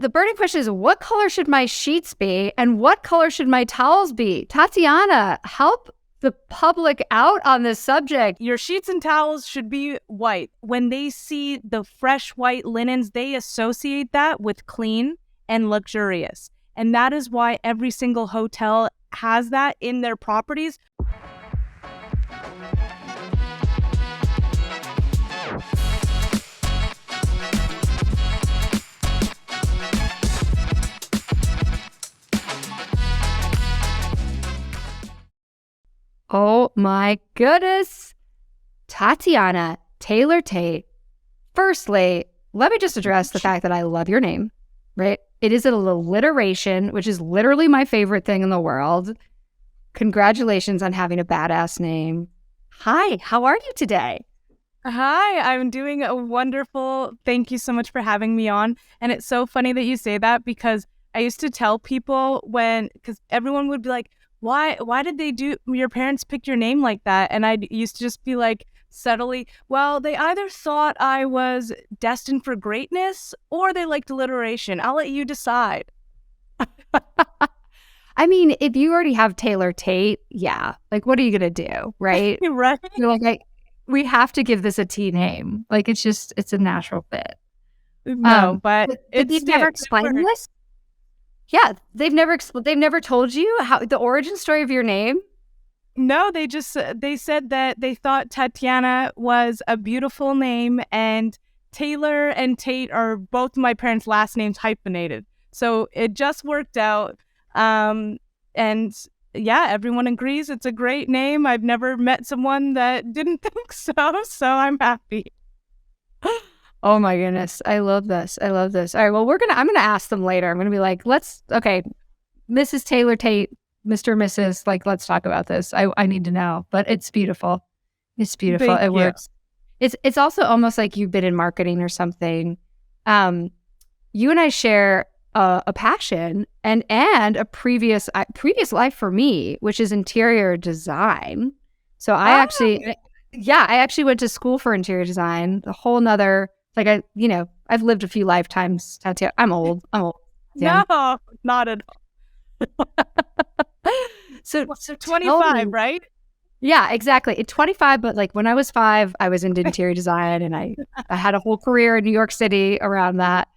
The burning question is, what color should my sheets be and what color should my towels be? Tatianna, help the public out on this subject. Your sheets and towels should be white. When they see the fresh white linens, they associate that with clean and luxurious. And that is why every single hotel has that in their properties. Oh my goodness. Tatianna Taylor-Tait. Firstly, let me just address the fact that I love your name, right? It is an alliteration, which is literally my favorite thing in the world. Congratulations on having a badass name. Hi, how are you today? Hi, I'm doing a wonderful. Thank you so much for having me on. And it's so funny that you say that because I used to tell people because everyone would be like, why did your parents pick your name like that? And I used to just be like subtly, well, they either thought I was destined for greatness or they liked alliteration. I'll let you decide. I mean, if you already have Taylor-Tait, yeah, like what are you going to do, right? Right. You're like, we have to give this a T name. Like it's a natural fit. No, but they've never explained this? Yeah, they've never told you how the origin story of your name? No, they said that they thought Tatianna was a beautiful name, and Taylor and Tate are both my parents' last names hyphenated. So it just worked out. And yeah, everyone agrees it's a great name. I've never met someone that didn't think so, so I'm happy. Oh my goodness. I love this. All right. Well, I'm going to ask them later. I'm going to be like, okay, Mrs. Taylor-Tait, Mr. and Mrs., like, let's talk about this. I need to know, but it's beautiful. It works. It's also almost like you've been in marketing or something. You and I share a passion and a previous life for me, which is interior design. So I actually went to school for interior design, a whole nother, I've lived a few lifetimes. Tatianna. I'm old. Yeah. No, not at all. So 25, right? Yeah, exactly. At 25, but like when I was 5, I was into interior design and I had a whole career in New York City around that,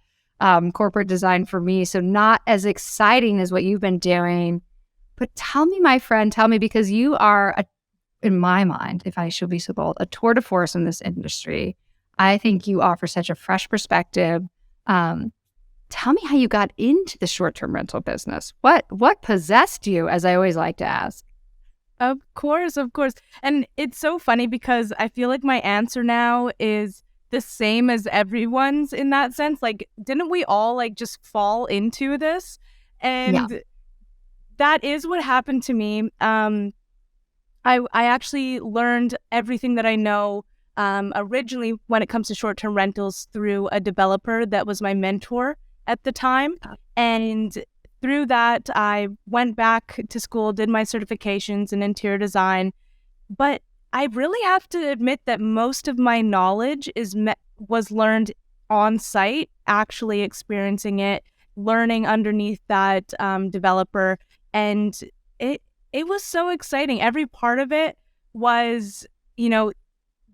corporate design for me. So not as exciting as what you've been doing. But tell me, my friend, because you are, in my mind, if I should be so bold, a tour de force in this industry. I think you offer such a fresh perspective. Tell me how you got into the short-term rental business. What possessed you, as I always like to ask? Of course. And it's so funny because I feel like my answer now is the same as everyone's in that sense. Like, didn't we all just fall into this? And that is what happened to me. I actually learned everything that I know originally when it comes to short-term rentals through a developer that was my mentor at the time. And through that, I went back to school, did my certifications in interior design. But I really have to admit that most of my knowledge was learned on site, actually experiencing it, learning underneath that developer. And it was so exciting. Every part of it was,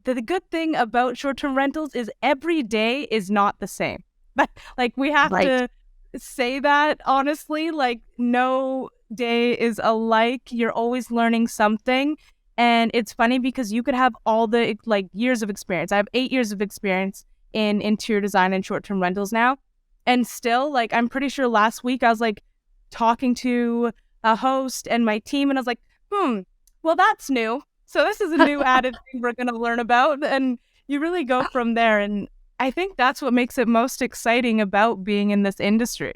the good thing about short-term rentals is every day is not the same. But we have to say that honestly, no day is alike. You're always learning something. And it's funny because you could have all the years of experience. I have 8 years of experience in interior design and short-term rentals now. And still, I'm pretty sure last week I was talking to a host and my team and I was like, well, that's new. So this is a new added thing we're going to learn about. And you really go from there. And I think that's what makes it most exciting about being in this industry.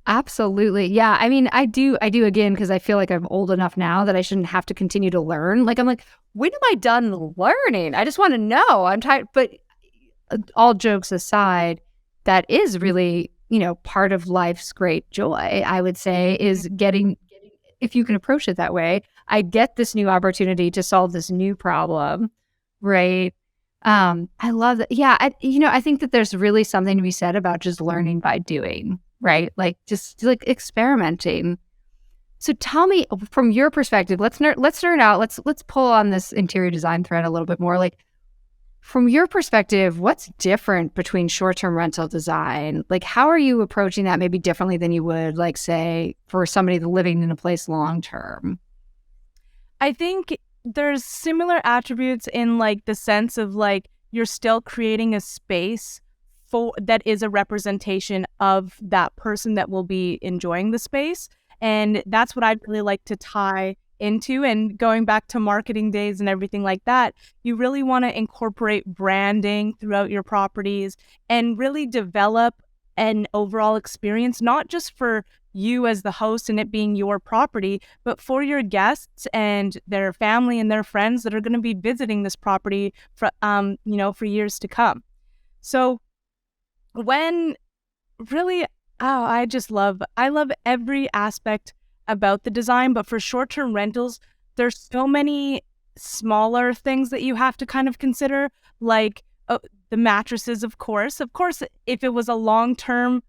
Absolutely. Yeah. I mean, I do again, because I feel like I'm old enough now that I shouldn't have to continue to learn. I'm like, when am I done learning? I just want to know. I'm tired. But all jokes aside, that is really, part of life's great joy, I would say, is getting, if you can approach it that way, I get this new opportunity to solve this new problem, right? I love that. Yeah, I think that there's really something to be said about just learning by doing, right? Like just like experimenting. So tell me from your perspective, let's nerd out. Let's pull on this interior design thread a little bit more. Like from your perspective, what's different between short-term rental design? Like how are you approaching that maybe differently than you would like say for somebody living in a place long term? I think there's similar attributes in like the sense of like you're still creating a space for that is a representation of that person that will be enjoying the space. And that's what I'd really like to tie into. And going back to marketing days and everything like that, you really want to incorporate branding throughout your properties and really develop an overall experience, not just for you as the host and it being your property, but for your guests and their family and their friends that are going to be visiting this property for for years to come. So when really I love every aspect about the design, but for short-term rentals, there's so many smaller things that you have to kind of consider, like the mattresses, of course. Of course, if it was a long-term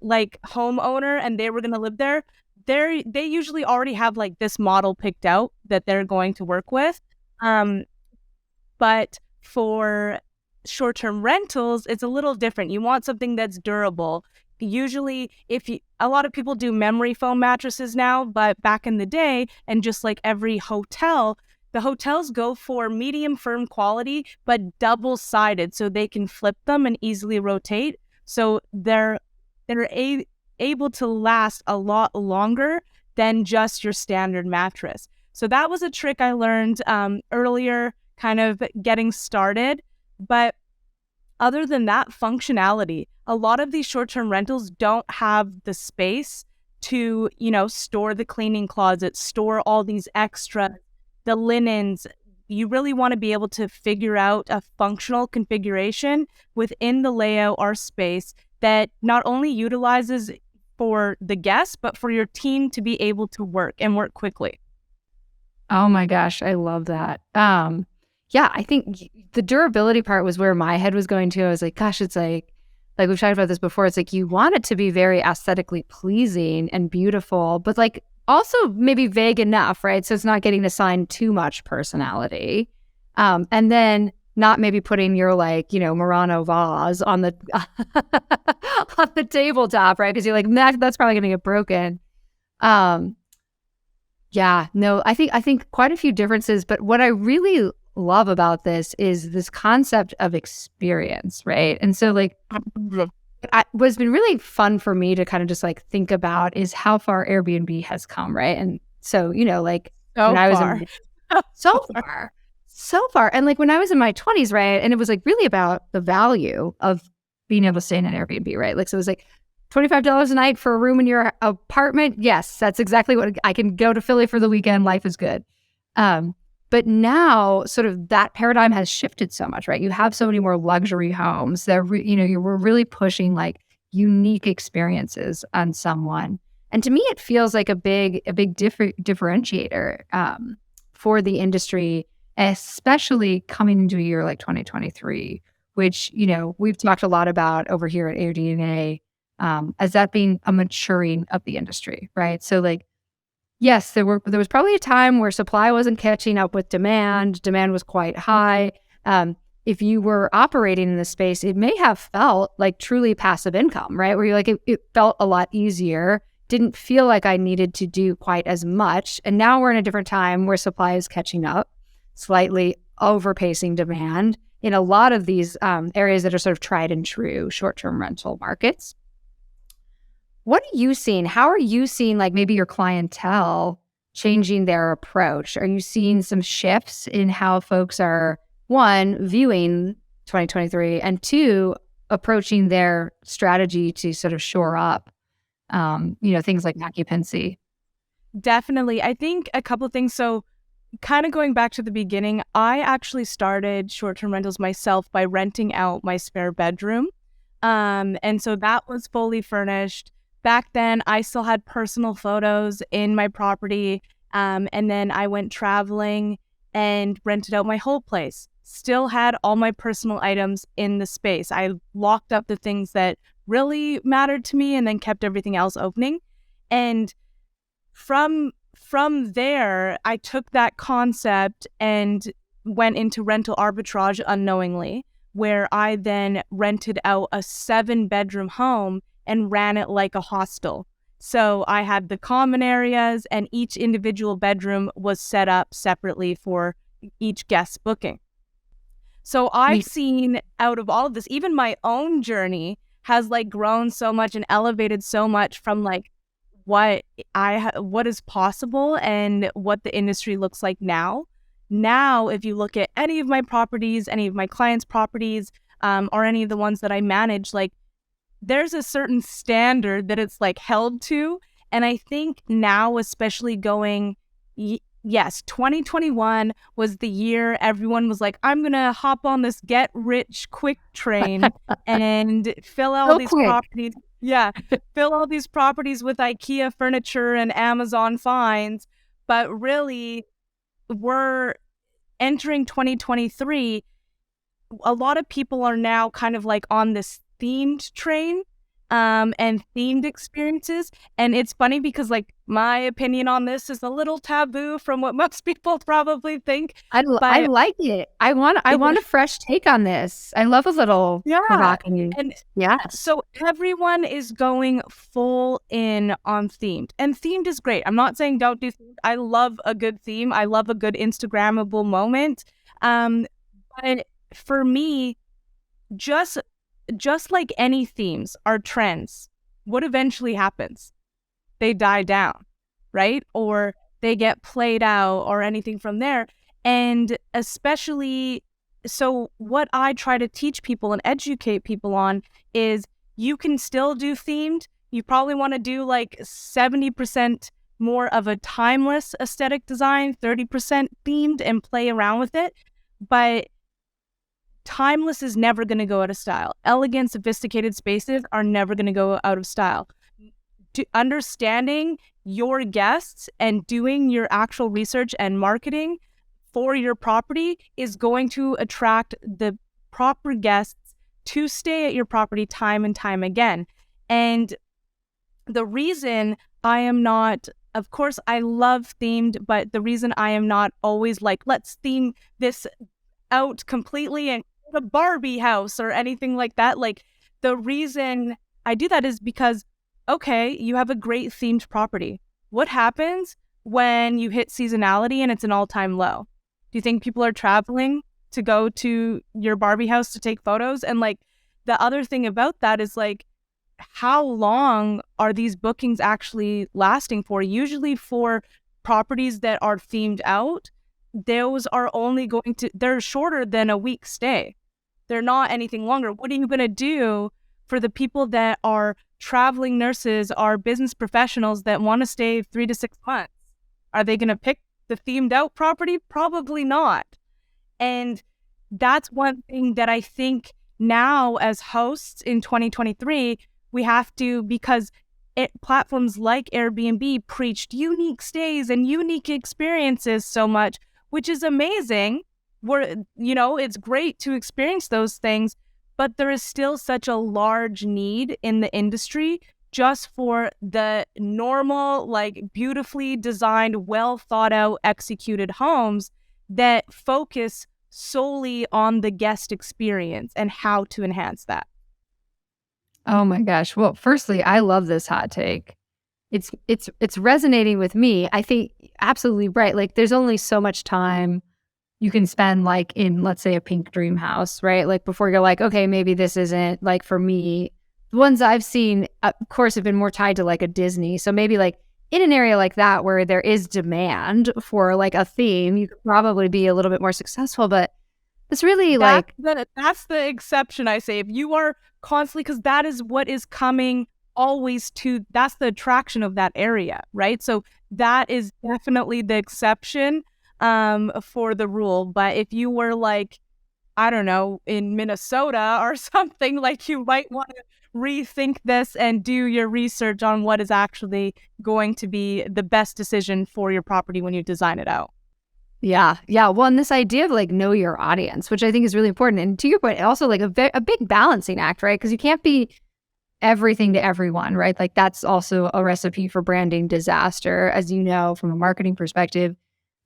like homeowner and they were going to live there, they usually already have like this model picked out that they're going to work with. Um, but for short-term rentals, it's a little different. You want something that's durable. Usually, a lot of people do memory foam mattresses now, but back in the day, and just like every hotel, the hotels go for medium firm quality, but double-sided, so they can flip them and easily rotate. So they're able to last a lot longer than just your standard mattress. So that was a trick I learned earlier, kind of getting started. But other than that, functionality. A lot of these short-term rentals don't have the space to, store the cleaning closet, store all these extra, the linens. You really want to be able to figure out a functional configuration within the layout or space that not only utilizes for the guests, but for your team to be able to work and work quickly. Oh my gosh, I love that. Yeah, I think the durability part was where my head was going to. I was like, gosh, it's like we've talked about this before. It's like you want it to be very aesthetically pleasing and beautiful, but like also maybe vague enough, right? So it's not getting assigned too much personality. And then not maybe putting your like, Murano vase on the on the tabletop, right? Because you're like, that's probably gonna get broken. Yeah, no, I think quite a few differences, but what I really love about this is this concept of experience, right? And so like what's been really fun for me to kind of just like think about is how far Airbnb has come, right? And so, like So when I was far. in so far. And like when I was in my 20s, right? And it was like really about the value of being able to stay in an Airbnb, right? Like, so it was like $25 a night for a room in your apartment. Yes, that's exactly what I can go to Philly for the weekend. Life is good. But now sort of that paradigm has shifted so much, right? You have so many more luxury homes that, we're really pushing like unique experiences on someone. And to me, it feels like a big differentiator for the industry, especially coming into a year like 2023, which, we've talked a lot about over here at AirDNA as that being a maturing of the industry, right? So like, yes, there was probably a time where supply wasn't catching up with demand. Demand was quite high. If you were operating in this space, it may have felt like truly passive income, right? Where you're like, it felt a lot easier. Didn't feel like I needed to do quite as much. And now we're in a different time where supply is catching up, slightly overpacing demand in a lot of these areas that are sort of tried and true short-term rental markets. What are you seeing? How are you seeing like maybe your clientele changing their approach? Are you seeing some shifts in how folks are, one, viewing 2023 and two, approaching their strategy to sort of shore up, things like occupancy? Definitely. I think a couple of things. So kind of going back to the beginning, I actually started short-term rentals myself by renting out my spare bedroom. And so that was fully furnished. Back then, I still had personal photos in my property. And then I went traveling and rented out my whole place. still had all my personal items in the space. I locked up the things that really mattered to me and then kept everything else opening. And from there, I took that concept and went into rental arbitrage unknowingly, where I then rented out a 7-bedroom home and ran it like a hostel. So I had the common areas, and each individual bedroom was set up separately for each guest booking. So I've seen out of all of this, even my own journey has like grown so much and elevated so much from like what is possible and what the industry looks like now. Now, if you look at any of my properties, any of my clients' properties, or any of the ones that I manage, like there's a certain standard that it's like held to. And I think now, especially going, yes, 2021 was the year everyone was like, I'm going to hop on this get rich quick train and fill all these properties. Yeah, fill all these properties with IKEA furniture and Amazon finds. But really, we're entering 2023. A lot of people are now kind of like on this themed train and themed experiences. And it's funny because like my opinion on this is a little taboo from what most people probably think. I like it. I want a fresh take on this. I love a little provocative. And yes. So everyone is going full in on themed, and themed is great. I'm not saying don't do themed. I love a good theme. I love a good Instagrammable moment. But for me, just like any themes are trends, what eventually happens? They die down, right? Or they get played out or anything from there. And especially, so what I try to teach people and educate people on is you can still do themed. You probably want to do like 70% more of a timeless aesthetic design, 30% themed, and play around with it. But timeless is never going to go out of style. Elegant, sophisticated spaces are never going to go out of style. Understanding your guests and doing your actual research and marketing for your property is going to attract the proper guests to stay at your property time and time again. And the reason I am not, of course, I love themed, but the reason I am not always like, let's theme this out completely and a Barbie house or anything like that. Like the reason I do that is because, okay, you have a great themed property. What happens when you hit seasonality and it's an all-time low? Do you think people are traveling to go to your Barbie house to take photos? And like the other thing about that is like, how long are these bookings actually lasting for? Usually for properties that are themed out, those are only going to, they're shorter than a week stay. They're not anything longer. What are you going to do for the people that are traveling nurses, are business professionals that want to stay 3 to 6 months? Are they going to pick the themed out property? Probably not. And that's one thing that I think now as hosts in 2023, we have to, because platforms like Airbnb preached unique stays and unique experiences so much, which is amazing. It's great to experience those things, but there is still such a large need in the industry just for the normal, like beautifully designed, well thought out, executed homes that focus solely on the guest experience and how to enhance that. Oh my gosh. Well, firstly, I love this hot take. It's resonating with me. I think absolutely right. Like there's only so much time you can spend like in, let's say, a pink dream house, right? Like before you're like, okay, maybe this isn't like for me. The ones I've seen, of course, have been more tied to like a Disney. So maybe like in an area like that where there is demand for like a theme, you could probably be a little bit more successful. But it's really that's the exception, I say. If you are constantly, because that is what is coming always to, that's the attraction of that area, right? So that is definitely the exception for the rule. But if you were like, I don't know, in Minnesota or something, like you might want to rethink this and do your research on what is actually going to be the best decision for your property when you design it out. Yeah. Yeah. Well, and this idea of like know your audience, which I think is really important. And to your point, also like a big balancing act, right? Because you can't be everything to everyone, right? Like that's also a recipe for branding disaster, as you know, from a marketing perspective.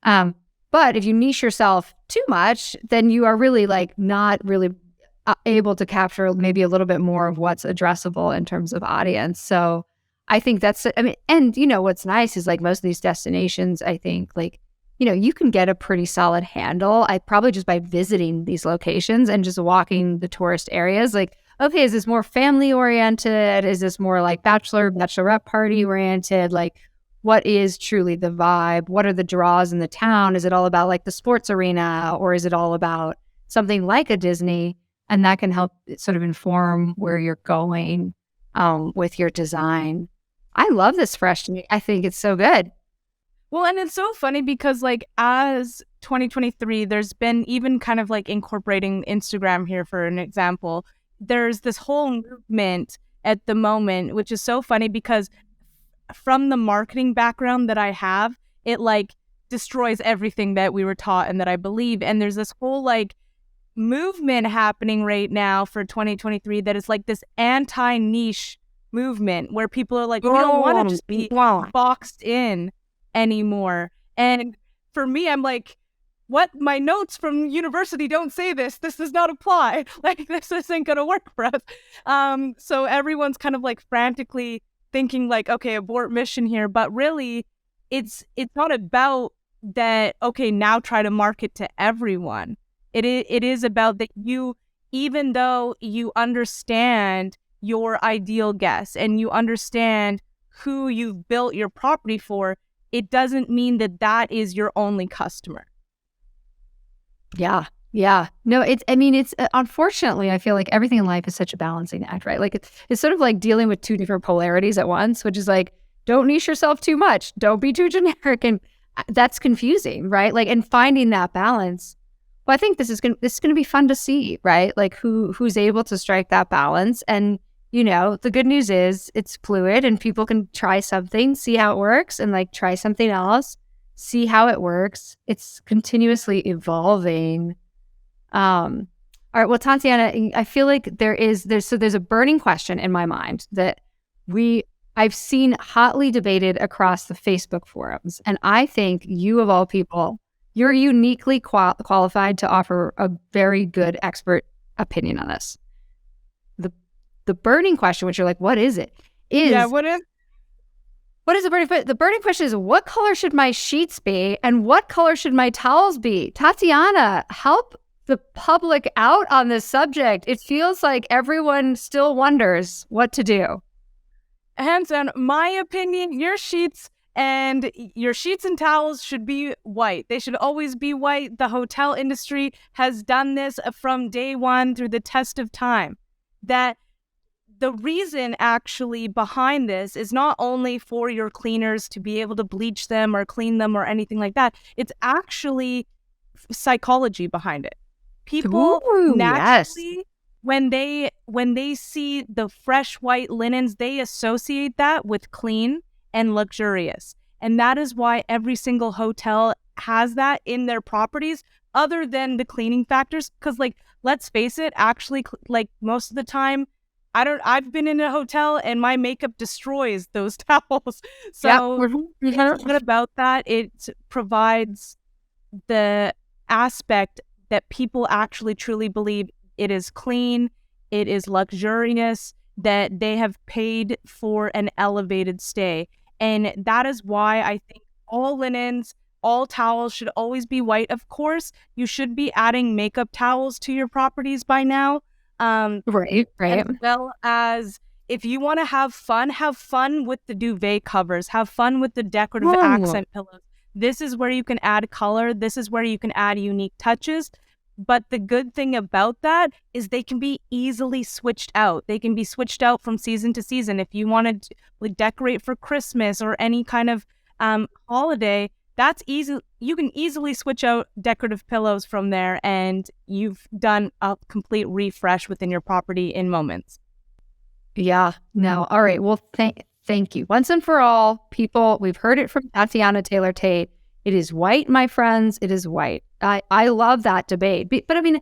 Um, but if you niche yourself too much, then you are really like not really able to capture maybe a little bit more of what's addressable in terms of audience. So I think that's, I mean, and you know, what's nice is like most of these destinations, I think like, you know, you can get a pretty solid handle. I probably just by visiting these locations and just walking the tourist areas, like, okay, is this more family oriented? Is this more like bachelorette party oriented? Like, what is truly the vibe? What are the draws in the town? Is it all about like the sports arena, or is it all about something like a Disney? And that can help sort of inform where you're going with your design. I love this fresh. I think it's so good. Well, and it's so funny because like as 2023, there's been even kind of like incorporating Instagram here for an example. There's this whole movement at the moment, which is so funny because from the marketing background that I have, it like destroys everything that we were taught and that I believe. And there's this whole like movement happening right now for 2023 that is like this anti-niche movement where people are like, we don't want to just be boxed in anymore. And for me, I'm like, what? My notes from university don't say this. This does not apply. Like, this isn't going to work for us. So everyone's kind of like frantically thinking like, okay, abort mission here. But really, it's not about that, okay, now try to market to everyone. It is about that you, even though you understand your ideal guest and you understand who you've built your property for, it doesn't mean that that is your only customer. Yeah. Yeah. No, I mean, it's unfortunately, I feel like everything in life is such a balancing act, right? Like it's sort of like dealing with two different polarities at once, which is like, don't niche yourself too much. Don't be too generic. And that's confusing, right? Like, and finding that balance. Well, I think this is going to be fun to see, right? Like who's able to strike that balance. And, you know, the good news is it's fluid and people can try something, see how it works, and like try something else, see how it works. It's continuously evolving. All right. Well, Tatianna, I feel like there's a burning question in my mind that I've seen hotly debated across the Facebook forums. And I think you of all people, you're uniquely qualified to offer a very good expert opinion on this. The burning question, which you're like, what is it? What is the burning question? The burning question is, what color should my sheets be and what color should my towels be? Tatianna, help the public out on this subject. It feels like everyone still wonders what to do. Hands down, my opinion, your sheets and towels should be white. They should always be white. The hotel industry has done this from day one through the test of time. That the reason actually behind this is not only for your cleaners to be able to bleach them or clean them or anything like that. It's actually psychology behind it. People naturally, yes. when they see the fresh white linens, they associate that with clean and luxurious. And that is why every single hotel has that in their properties, other than the cleaning factors. Because like, let's face it, actually, like most of the time, I've been in a hotel and my makeup destroys those towels. So it's not about that. It provides the aspect that people actually truly believe it is clean, it is luxurious, that they have paid for an elevated stay. And that is why I think all linens, all towels should always be white. Of course, you should be adding makeup towels to your properties by now. Right. As well as if you want to have fun with the duvet covers, have fun with the decorative accent pillows. This is where you can add color. This is where you can add unique touches. But the good thing about that is they can be easily switched out. They can be switched out from season to season. If you want to like decorate for Christmas or any kind of holiday, that's easy. You can easily switch out decorative pillows from there, and you've done a complete refresh within your property in moments. Yeah. No. All right. Well, thank you once and for all, people. We've heard it from Tatianna Taylor-Tait. It is white, my friends. It is white. I love that debate. But I mean,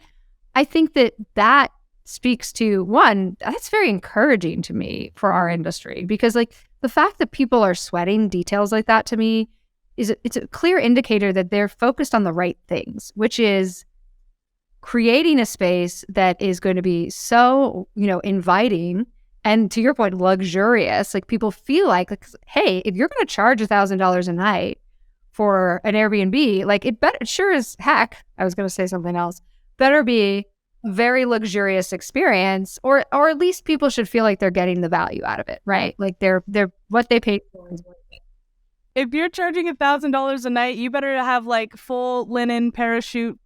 I think that speaks to, one, that's very encouraging to me for our industry, because like the fact that people are sweating details like that to me it's a clear indicator that they're focused on the right things, which is creating a space that is going to be so, inviting and, to your point, luxurious. Like people feel like hey, if you're going to charge $1,000 a night for an Airbnb, like it sure as heck, I was going to say something else, better be a very luxurious experience, or at least people should feel like they're getting the value out of it, right? Like they're what they paid for is worth it. If you're charging $1,000 a night, you better have like full linen parachute,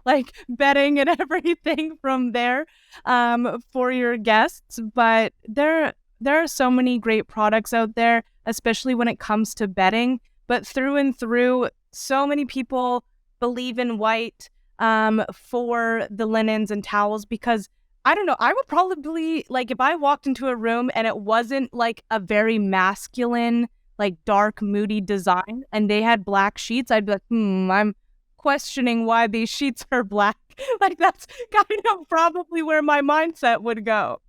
like bedding and everything from there, for your guests. But there are so many great products out there, especially when it comes to bedding. But through and through, so many people believe in white for the linens and towels, because I don't know, I would probably, like, if I walked into a room and it wasn't like a very masculine, like dark, moody design, and they had black sheets, I'd be like, I'm questioning why these sheets are black. Like that's kind of probably where my mindset would go.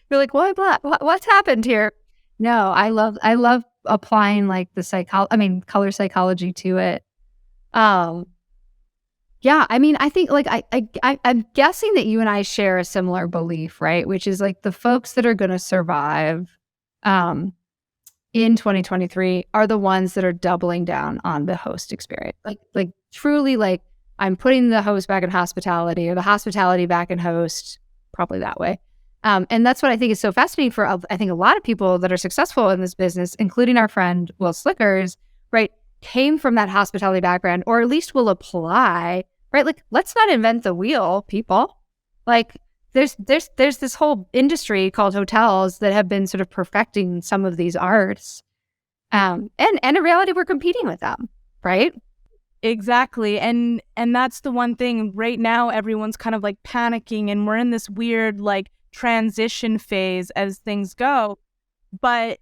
You're like, why black? What's happened here? No, I love applying like the color psychology to it. Yeah, I mean, I think like I'm guessing that you and I share a similar belief, right? Which is like the folks that are going to survive in 2023 are the ones that are doubling down on the host experience. Like truly, like I'm putting the host back in hospitality, or the hospitality back in host, probably that way. And that's what I think is so fascinating for, I think, a lot of people that are successful in this business, including our friend Will Slickers, right, came from that hospitality background, or at least will apply, right? Like, let's not invent the wheel, people. Like, there's this whole industry called hotels that have been sort of perfecting some of these arts. And in reality, we're competing with them, right? Exactly. And that's the one thing right now, everyone's kind of like panicking, and we're in this weird like transition phase as things go. But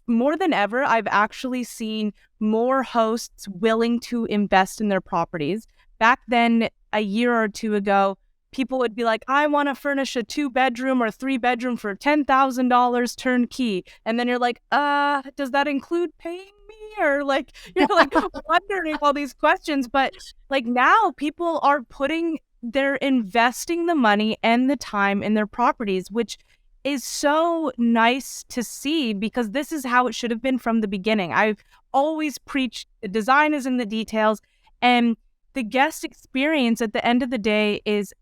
more than ever, I've actually seen more hosts willing to invest in their properties. Back then, a year or two ago, people would be like, I want to furnish a 2-bedroom or 3-bedroom for $10,000 turnkey. And then you're like, does that include paying me? Or like, you're like wondering all these questions. But like now people they're investing the money and the time in their properties, which is so nice to see, because this is how it should have been from the beginning. I've always preached the design is in the details, and the guest experience at the end of the day is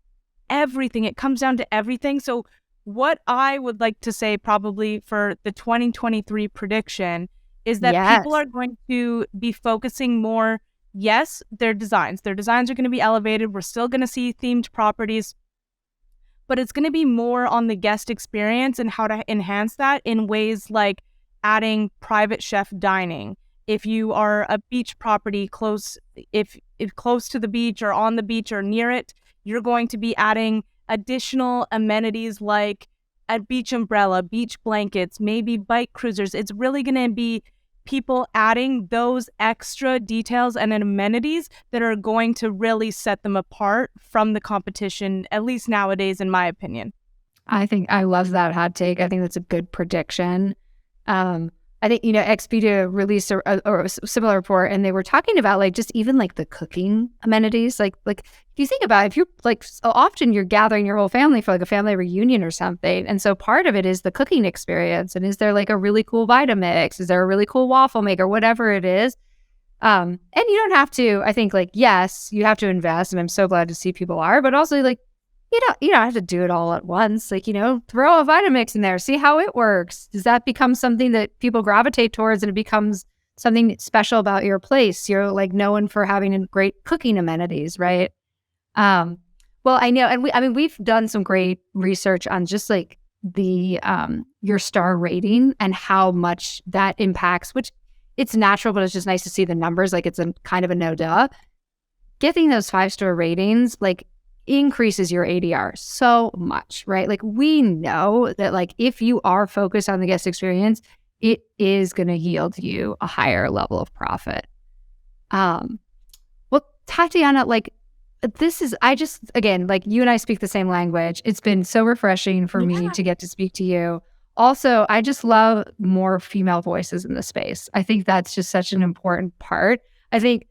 everything. It comes down to everything. So what I would like to say probably for the 2023 prediction is that people are going to be focusing more. Yes, their designs are going to be elevated. We're still going to see themed properties, but it's going to be more on the guest experience and how to enhance that in ways like adding private chef dining. If you are a beach property close to the beach or on the beach or near it, you're going to be adding additional amenities like a beach umbrella, beach blankets, maybe bike cruisers. It's really going to be people adding those extra details and amenities that are going to really set them apart from the competition, at least nowadays, in my opinion. I think I love that hot take. I think that's a good prediction. I think, Expedia released a similar report, and they were talking about like just even like the cooking amenities. Like if you think about it, if you're like, so often you're gathering your whole family for like a family reunion or something. And so part of it is the cooking experience. And is there like a really cool Vitamix? Is there a really cool waffle maker? Whatever it is. And you don't have to, I think, like, yes, you have to invest. And I'm so glad to see people are, but also like, you don't have to do it all at once. Like, throw a Vitamix in there, see how it works. Does that become something that people gravitate towards, and it becomes something special about your place? You're like known for having great cooking amenities, right? Well, I know, and we've done some great research on just like the your star rating and how much that impacts, which it's natural, but it's just nice to see the numbers. Like it's a kind of a no duh. Getting those 5-star ratings, like, increases your ADR so much, right? Like we know that like if you are focused on the guest experience, it is going to yield you a higher level of profit. Um, well, Tatiana, like this is, I just, again, like you and I speak the same language. It's been so refreshing for me Yeah. to get to speak to you. Also, I just love more female voices in the space. I think that's just such an important part. I think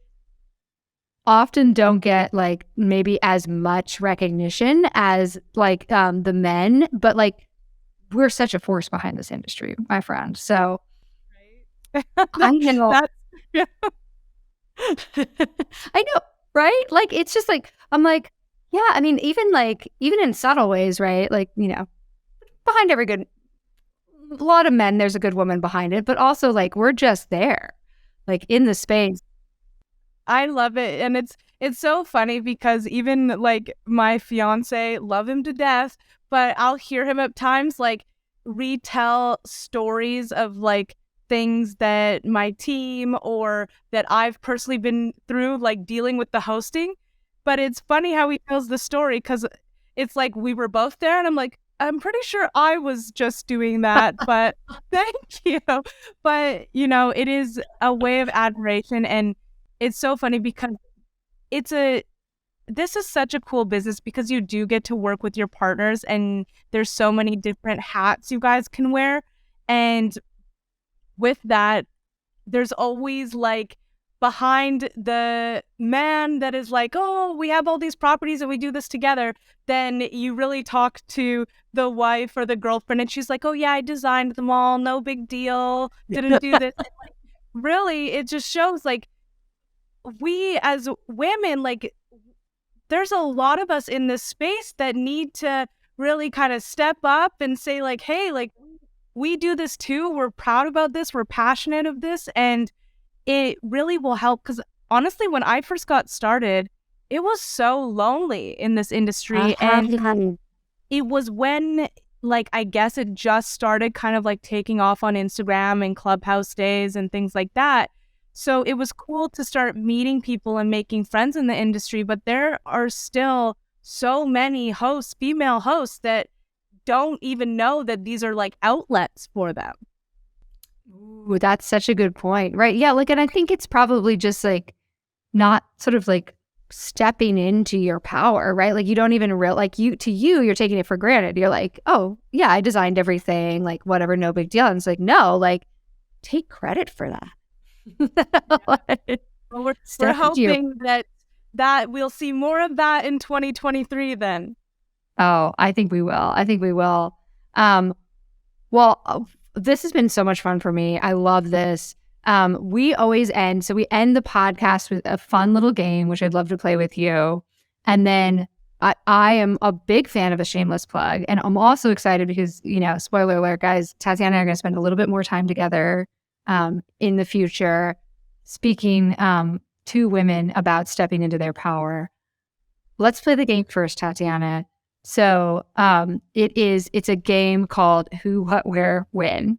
often don't get like maybe as much recognition as like the men, but like we're such a force behind this industry, my friend. So Right. I know, That's yeah. I know, right? Like it's just like I'm like, yeah. I mean, even in subtle ways, right? Like behind every good, a lot of men, there's a good woman behind it, but also like we're just there, like in the space. I love it. And it's so funny because even like my fiance, love him to death, but I'll hear him at times like retell stories of like things that my team or that I've personally been through, like dealing with the hosting. But it's funny how he tells the story because it's like we were both there and I'm like, I'm pretty sure I was just doing that, but thank you. But it is a way of admiration, and it's so funny because it's a this is such a cool business because you do get to work with your partners and there's so many different hats you guys can wear. And with that, there's always like behind the man that is like, oh, we have all these properties and we do this together. Then you really talk to the wife or the girlfriend and she's like, oh yeah, I designed them all. No big deal. Didn't do this. And, like, really, it just shows like we as women, like there's a lot of us in this space that need to really kind of step up and say like, hey, like we do this too. We're proud about this. We're passionate of this. And it really will help because honestly, when I first got started, it was so lonely in this industry. And it was when, like, I guess it just started kind of like taking off on Instagram and Clubhouse days and things like that. So it was cool to start meeting people and making friends in the industry. But there are still so many hosts, female hosts, that don't even know that these are like outlets for them. Ooh, that's such a good point. Right. Yeah. Like, and I think it's probably just like not sort of like stepping into your power, right? Like you don't even like you're taking it for granted. You're like, oh yeah, I designed everything, like whatever, no big deal. And it's like, no, like take credit for that. Like, Well, we're step into your, hoping that we'll see more of that in 2023 then. oh, I think we will. I think we will. Um, well, this has been so much fun for me. I love this. We always end, so we end the podcast with a fun little game, which I'd love to play with you. And then I am a big fan of a shameless plug. And I'm also excited because, spoiler alert, guys, Tatiana and I are going to spend a little bit more time together in the future, speaking to women about stepping into their power. Let's play the game first, Tatiana. So it's a game called Who, What, Where, When.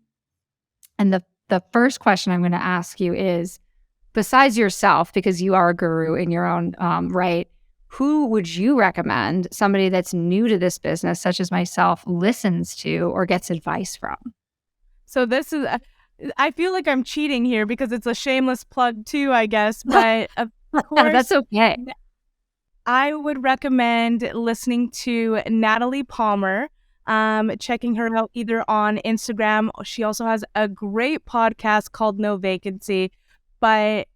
And the first question I'm going to ask you is, besides yourself, because you are a guru in your own right, who would you recommend somebody that's new to this business, such as myself, listens to or gets advice from? So this is, I feel like I'm cheating here because it's a shameless plug too, I guess. But of course, that's okay. I would recommend listening to Natalie Palmer, checking her out either on Instagram. She also has a great podcast called No Vacancy, but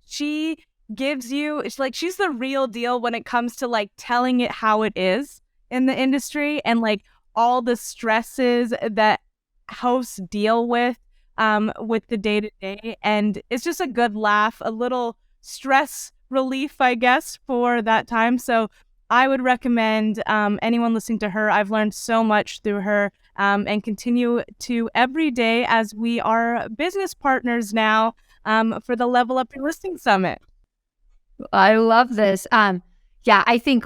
she gives you, it's like she's the real deal when it comes to like telling it how it is in the industry and like all the stresses that hosts deal with the day-to-day. And it's just a good laugh, a little stress relief, I guess, for that time. So I would recommend anyone listening to her. I've learned so much through her and continue to every day as we are business partners now for the Level Up Your Listing Summit. I love this. Yeah, I think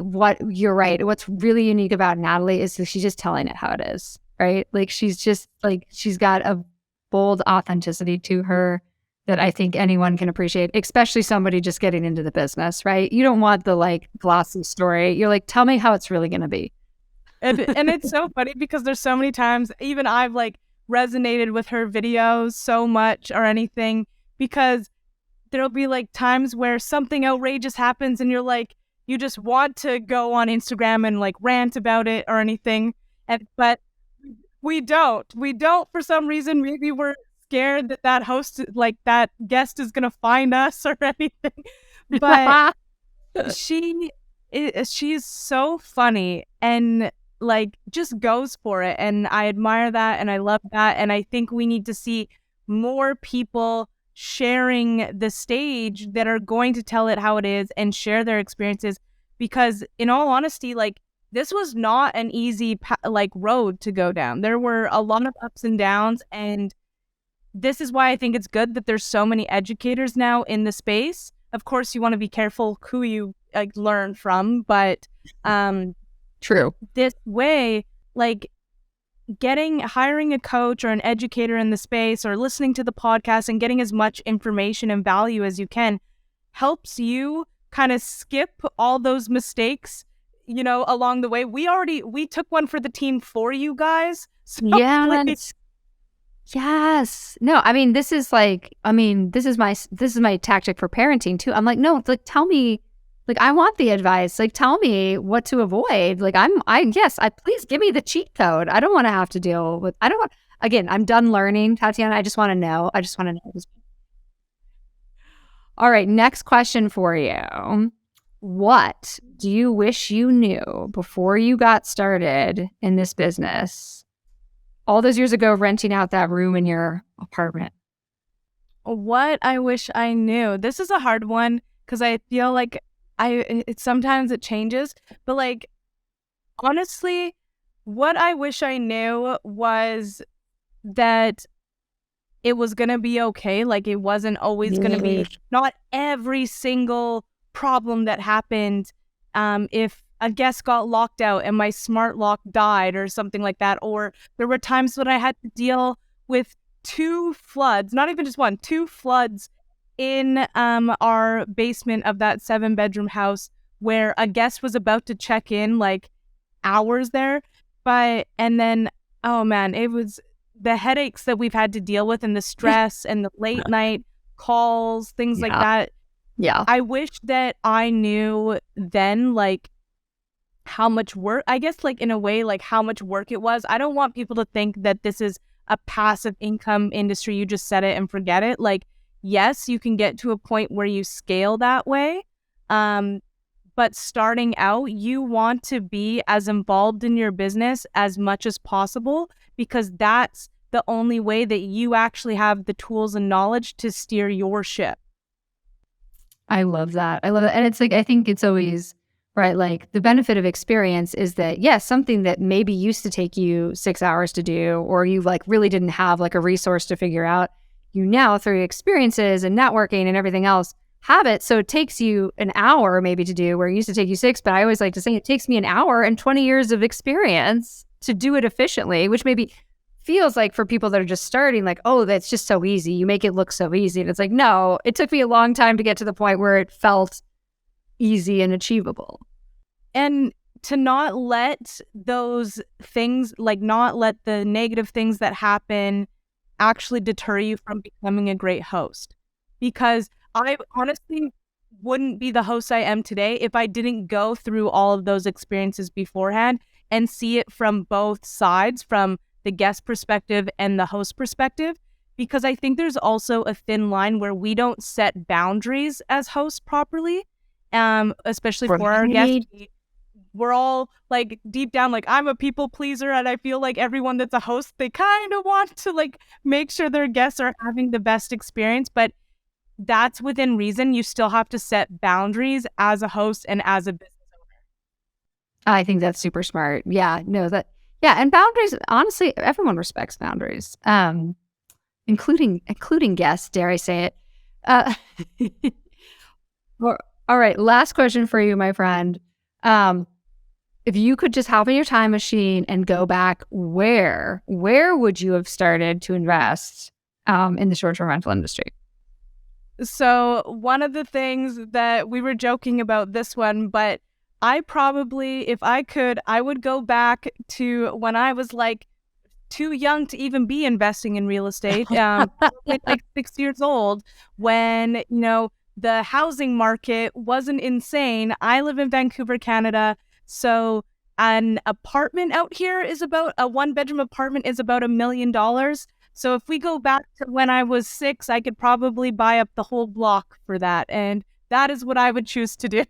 you're right. What's really unique about Natalie is that she's just telling it how it is, right? Like she's got a bold authenticity to her that I think anyone can appreciate, especially somebody just getting into the business, right? You don't want the like glossy story. You're like, tell me how it's really going to be. And it's so funny because there's so many times, even I've like resonated with her videos so much or anything, because there'll be like times where something outrageous happens and you're like, you just want to go on Instagram and like rant about it or anything. But we don't for some reason. Maybe we're scared that that host, like that guest, is gonna find us or anything. But she she's so funny and like just goes for it, and I admire that and I love that, and I think we need to see more people sharing the stage that are going to tell it how it is and share their experiences, because in all honesty, like this was not an easy like road to go down. There were a lot of ups and downs, and this is why I think it's good that there's so many educators now in the space. Of course, you want to be careful who you learn from, but True. this way, like hiring a coach or an educator in the space or listening to the podcast and getting as much information and value as you can helps you kind of skip all those mistakes, along the way. We took one for the team for you guys. So Yeah. like, Yes. No, I mean, this is my tactic for parenting too. I'm like, no, like tell me, like I want the advice. Like tell me what to avoid. Like I please give me the cheat code. I don't want to have to deal with again, I'm done learning, Tatiana. I just want to know. All right, next question for you. What do you wish you knew before you got started in this business? All those years ago, renting out that room in your apartment. what I wish I knew. This is a hard one because I feel like sometimes it changes, but like honestly, what I wish I knew was that it was going to be okay. Like it wasn't always going to be, not every single problem that happened. If a guest got locked out and my smart lock died or something like that, or there were times when I had to deal with 2 floods, not even just one, 2 floods in our basement of that 7-bedroom house where a guest was about to check in like hours there. And then, oh man, it was the headaches that we've had to deal with and the stress and the late night calls, things like that. Yeah. I wish that I knew then, like, how much work, I guess, like, in a way, like, how much work it was. I don't want people to think that this is a passive income industry. You just set it and forget it. Like, yes, you can get to a point where you scale that way. But starting out, you want to be as involved in your business as much as possible, because that's the only way that you actually have the tools and knowledge to steer your ship. I love that. And it's like, I think it's always, right, like the benefit of experience is that, yes, something that maybe used to take you 6 hours to do, or you like really didn't have like a resource to figure out, you now through experiences and networking and everything else have it. So it takes you an hour maybe to do where it used to take you 6, but I always like to say it takes me an hour and 20 years of experience to do it efficiently, which maybe feels like for people that are just starting, like, oh, that's just so easy. You make it look so easy. And it's like, no, it took me a long time to get to the point where it felt easy and achievable. And to not let those things, like not let the negative things that happen actually deter you from becoming a great host. Because I honestly wouldn't be the host I am today if I didn't go through all of those experiences beforehand and see it from both sides, from the guest perspective and the host perspective. Because I think there's also a thin line where we don't set boundaries as hosts properly, especially for our guests. We're all like deep down, like I'm a people pleaser, and I feel like everyone that's a host, they kind of want to like make sure their guests are having the best experience, but that's within reason. You still have to set boundaries as a host and as a business owner. I think that's super smart. Yeah, and boundaries, honestly, everyone respects boundaries, including guests, dare I say it. All right, last question for you, my friend. If you could just hop in your time machine and go back, where would you have started to invest in the short-term rental industry? So one of the things that we were joking about this one, but I probably, if I could, I would go back to when I was like too young to even be investing in real estate, probably like 6 years old when, the housing market wasn't insane. I live in Vancouver, Canada. So an apartment out here is about a 1-bedroom apartment is about $1 million. So if we go back to when I was 6, I could probably buy up the whole block for that. And that is what I would choose to do.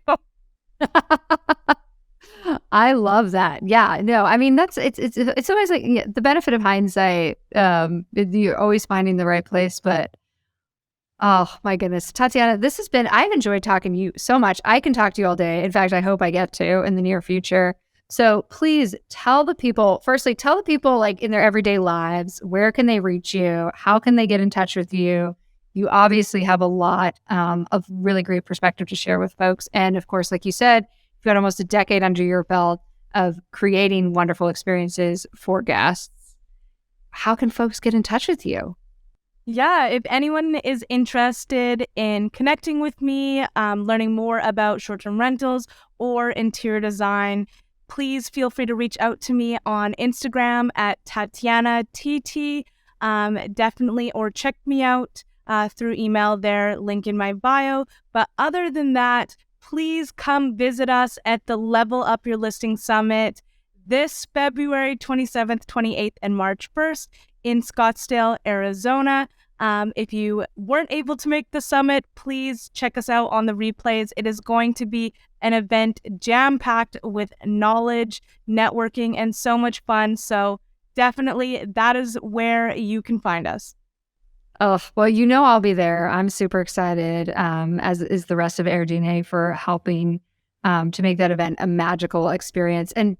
I love that. Yeah, no, I mean it's always like the benefit of hindsight. You're always finding the right place, but oh my goodness, Tatianna, I've enjoyed talking to you so much. I can talk to you all day. In fact, I hope I get to in the near future. So please tell the people like in their everyday lives, where can they reach you? How can they get in touch with you? You obviously have a lot of really great perspective to share with folks. And of course, like you said, you've got almost a decade under your belt of creating wonderful experiences for guests. How can folks get in touch with you? Yeah, if anyone is interested in connecting with me, learning more about short-term rentals or interior design, please feel free to reach out to me on Instagram at Tatianna TT, definitely, or check me out through email there, link in my bio. But other than that, please come visit us at the Level Up Your Listing Summit this February 27th, 28th, and March 1st in Scottsdale, Arizona. If you weren't able to make the summit, please check us out on the replays. It is going to be an event jam-packed with knowledge, networking, and so much fun. So definitely that is where you can find us. Oh, well, I'll be there. I'm super excited, as is the rest of AirDNA, for helping to make that event a magical experience. And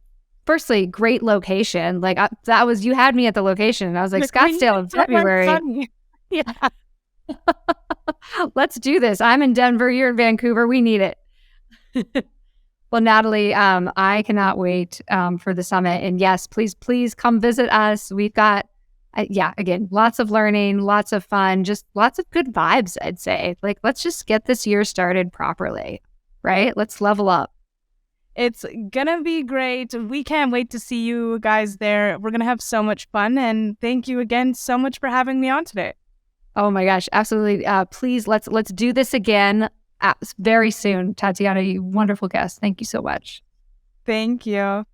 firstly, great location. Like you had me at the location, and I was like, Scottsdale in February. Yeah. Let's do this. I'm in Denver. You're in Vancouver. We need it. Well, Natalie, I cannot wait for the summit. And yes, please come visit us. We've got, again, lots of learning, lots of fun, just lots of good vibes, I'd say. Like, let's just get this year started properly, right? Let's level up. It's gonna be great. We can't wait to see you guys there. We're gonna have so much fun. And thank you again so much for having me on today. Oh my gosh, absolutely. Please, let's do this again very soon. Tatianna, you wonderful guest. Thank you so much. Thank you.